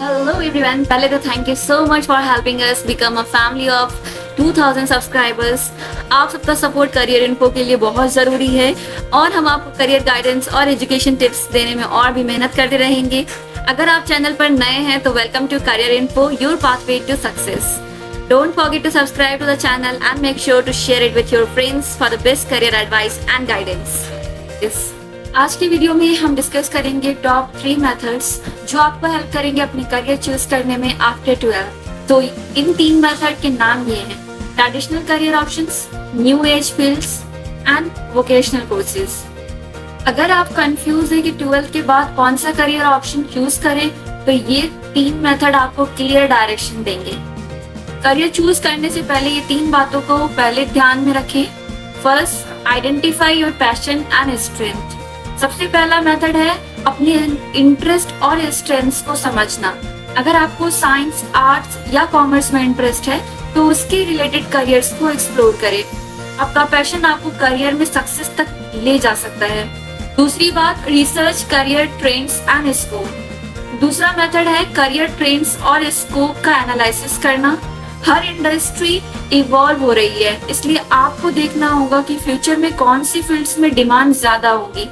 Hello everyone. पहले तो thank you so much for helping us become a family of 2000 subscribers. आप सबका support career info के लिए बहुत ज़रूरी है और हम आपको करियर गाइडेंस और एजुकेशन टिप्स देने में और भी मेहनत करते रहेंगे। अगर आप चैनल पर नए हैं तो welcome to Career Info, your pathway to success. Don't forget to subscribe to the channel and make sure to share it with your friends for the best career advice and guidance. Yes. आज की video में हम discuss करेंगे top 3 methods जो आपको help करेंगे अपनी career choose करने में आफ्टर 12। तो इन 3 मेथड के नाम ये हैं: traditional career options, new age fields and vocational courses. अगर आप कंफ्यूज है कि 12 के बाद कौन सा करियर ऑप्शन चूज करें, तो ये 3 मेथड आपको क्लियर डायरेक्शन देंगे। करियर चूज करने से पहले ये 3 बातों को पहले ध्यान में रखें। First, identify your passion and strength. सबसे पहला मेथड है अपने इंटरेस्ट और स्ट्रेंथ्स को समझना। अगर आपको साइंस, आर्ट्स या कॉमर्स में इंटरेस्ट है तो उसके रिलेटेड करियर्स को एक्सप्लोर करें। आपका पैशन आपको करियर में सक्सेस तक ले जा सकता है। दूसरी बात, research career trends and scope. दूसरा मेथड है करियर ट्रेंड्स और स्कोप का एनालिसिस करना। हर इंडस्ट्री इवॉल्व हो रही है, इसलिए आपको देखना होगा कि फ्यूचर में कौन सी फील्ड्स में डिमांड ज्यादा होगी।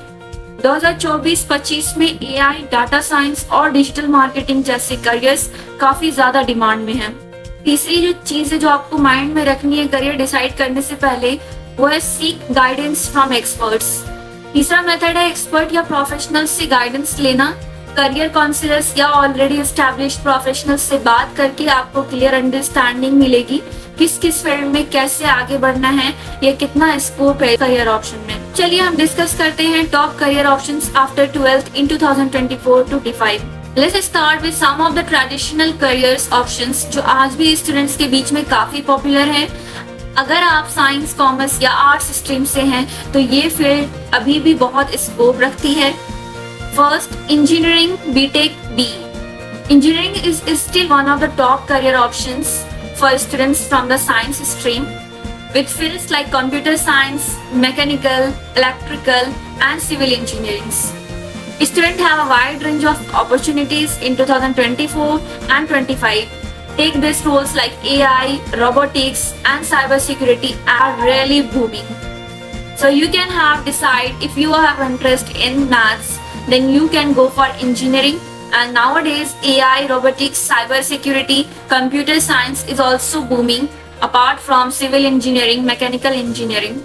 2024-25 में एआई, डाटा साइंस और डिजिटल मार्केटिंग जैसे करियर्स काफी ज्यादा डिमांड में हैं। तीसरी जो चीज है जो आपको माइंड में रखनी है करियर डिसाइड करने से पहले, वो है सीक गाइडेंस फ्रॉम एक्सपर्ट्स। तीसरा मेथड है एक्सपर्ट या प्रोफेशनल से गाइडेंस लेना। करियर काउंसलर्स या ऑलरेडी एस्टैब्लिश्ड प्रोफेशनल्स से बात करके आपको क्लियर अंडरस्टैंडिंग मिलेगी किस किस फील्ड में कैसे आगे बढ़ना है, ये कितना स्कोप है करियर ऑप्शन में। चलिए हम डिस्कस करते हैं top career options after 12th in 2024-25। Let's start with some of the traditional careers options जो आज भी स्टूडेंट्स के बीच में काफी पॉपुलर है। अगर आप साइंस, कॉमर्स या आर्ट्स स्ट्रीम से हैं तो ये फील्ड अभी भी बहुत स्कोप रखती है। First, engineering BTech B. Engineering is still one of the top career options for students from the science stream, with fields like computer science, mechanical, electrical, and civil engineering. Students have a wide range of opportunities in 2024 and 25. Tech-based roles like AI, robotics, and cybersecurity are really booming. So you can decide if you have interest in maths, then you can go for engineering. And nowadays AI, robotics, cyber security, computer science is also booming apart from civil engineering, mechanical engineering.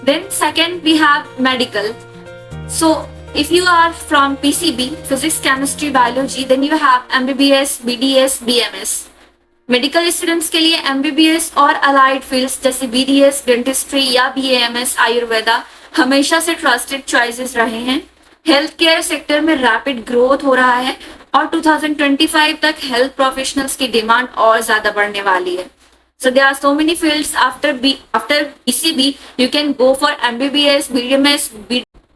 Then second we have medical. So if you are from PCB, physics, chemistry, biology, then you have MBBS, BDS, BMS. Medical students के लिए MBBS और allied fields जैसे BDS, dentistry या BAMS, Ayurveda हमेशा से trusted choices रहे हैं। Health care sector में रैपिड ग्रोथ हो रहा है और 2025 तक हेल्थ प्रोफेशनल्स की डिमांड और ज्यादा बढ़ने वाली है। So there are so many fields after PCB. You can go for MBBS, BDMS,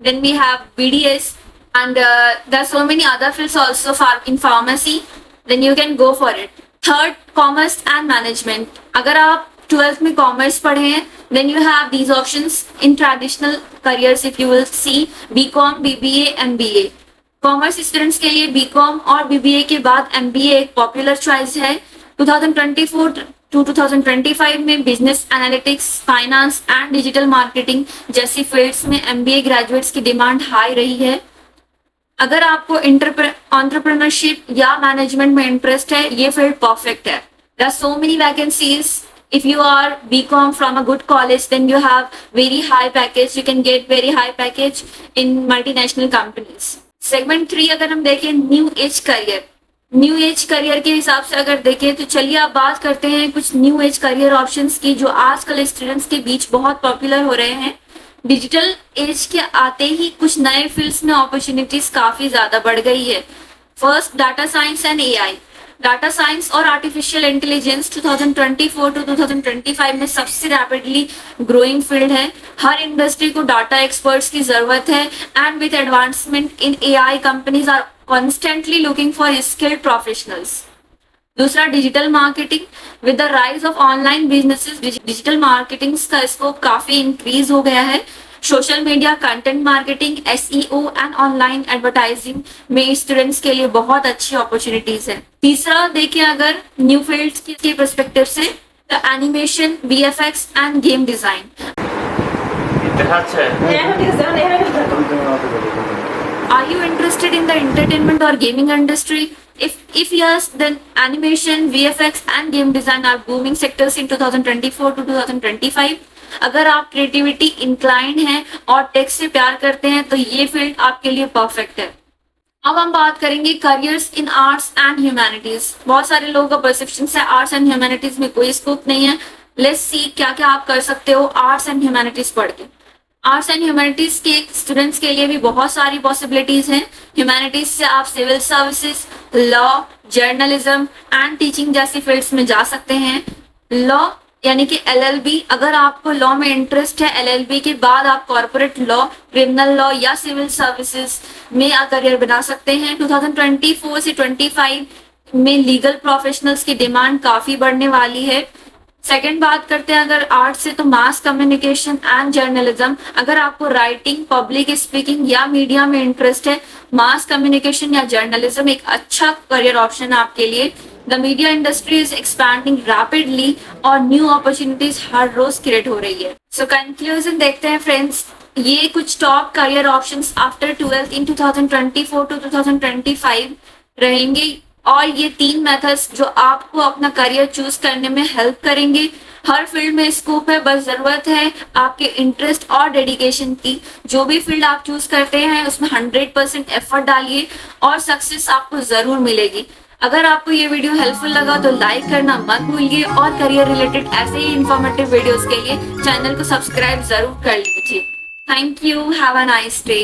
then we have BDS, and there are so many other fields also in pharmacy. Then you can go for it. Third, commerce and management. अगर आप 12th में commerce पढ़े हैं then you have these options in traditional careers. if you will see BCom, BBA, MBA. Commerce students के लिए BCom और BBA के बाद MBA एक पॉपुलर चॉइस है। 2024 to 2025 में business analytics, finance and digital marketing जैसी फील्ड्स में MBA ग्रेजुएट्स की डिमांड हाई रही है। अगर आपको एंटरप्रेन्योरशिप या मैनेजमेंट में इंटरेस्ट है, ये फील्ड परफेक्ट है। There are so many vacancies. If you are BCom from a good college, then you have very high package. You can get very high package in multinational companies. Segment 3 अगर हम देखें, new age career. New age career के हिसाब से अगर देखें तो चलिए आप बात करते हैं कुछ न्यू एज करियर ऑप्शंस की जो आजकल स्टूडेंट्स के बीच बहुत पॉपुलर हो रहे हैं। डिजिटल एज के आते ही कुछ नए फील्ड्स में अपॉर्चुनिटीज काफी ज्यादा बढ़ गई है। First, data science and AI. Data science और आर्टिफिशियल इंटेलिजेंस 2024 टू 2025 में सबसे रैपिडली ग्रोइंग फील्ड है। हर इंडस्ट्री को डाटा एक्सपर्ट्स की जरूरत है and with advancement in AI companies are constantly looking for skilled professionals. दूसरा, digital marketing. With the rise of online businesses, digital marketing का स्कोप काफी इंक्रीज हो गया है। Social media, content marketing, SEO and online advertising में students के लिए बहुत अच्छी अपॉर्चुनिटीज है। तीसरा देखिए अगर न्यू फील्ड्स के पर्सपेक्टिव से, तो animation, VFX end game design. Are you interested in the entertainment or gaming industry? If yes, then animation, VFX and game design are booming sectors in 2024 to 2025. अगर आप creativity inclined हैं और take से प्यार करते हैं तो ये फील्ड आपके लिए परफेक्ट है। अब हम बात करेंगे careers in arts and humanities. बहुत सारे लोगों का परसेप्शन है आर्ट्स एंड ह्यूमैनिटीज में कोई स्कोप नहीं है। लेट्स सी क्या क्या आप कर सकते हो आर्ट्स एंड ह्यूमैनिटीज पढ़ के। आर्ट्स एंड ह्यूमैनिटीज के स्टूडेंट्स के लिए भी बहुत सारी पॉसिबिलिटीज हैं। ह्यूमैनिटीज से आप civil services, law, journalism and teaching जैसी फील्ड्स में जा सकते हैं। लॉ यानी कि LLB, अगर आपको लॉ में इंटरेस्ट है, LLB के बाद आप कॉर्पोरेट लॉ, क्रिमिनल लॉ या सिविल सर्विसेज में करियर बना सकते हैं। 2024 से 25 में लीगल प्रोफेशनल्स की डिमांड काफी बढ़ने वाली है। सेकंड बात करते हैं अगर आर्ट से, तो मास कम्युनिकेशन एंड जर्नलिज्म। अगर आपको राइटिंग, पब्लिक स्पीकिंग या मीडिया में इंटरेस्ट है, मास कम्युनिकेशन या जर्नलिज्म एक अच्छा करियर ऑप्शन है आपके लिए। The media industry is expanding rapidly और न्यू अपॉर्चुनिटीज हर रोज क्रिएट हो रही है। सो कंक्लूजन देखते हैं फ्रेंड्स, ये कुछ top career options after 12th in 2024 to 2025 रहेंगे और ये 3 मेथड्स जो आपको अपना करियर चूज करने में हेल्प करेंगे। हर फील्ड में स्कोप है, बस जरूरत है आपके इंटरेस्ट और डेडिकेशन की। जो भी फील्ड आप चूज करते हैं उसमें 100% एफर्ट डालिए और सक्सेस आपको जरूर मिलेगी। अगर आपको ये वीडियो हेल्पफुल लगा तो लाइक करना मत भूलिए और करियर रिलेटेड ऐसे ही इंफॉर्मेटिव वीडियोस के लिए चैनल को सब्सक्राइब जरूर कर लीजिए। Thank you, have a nice day.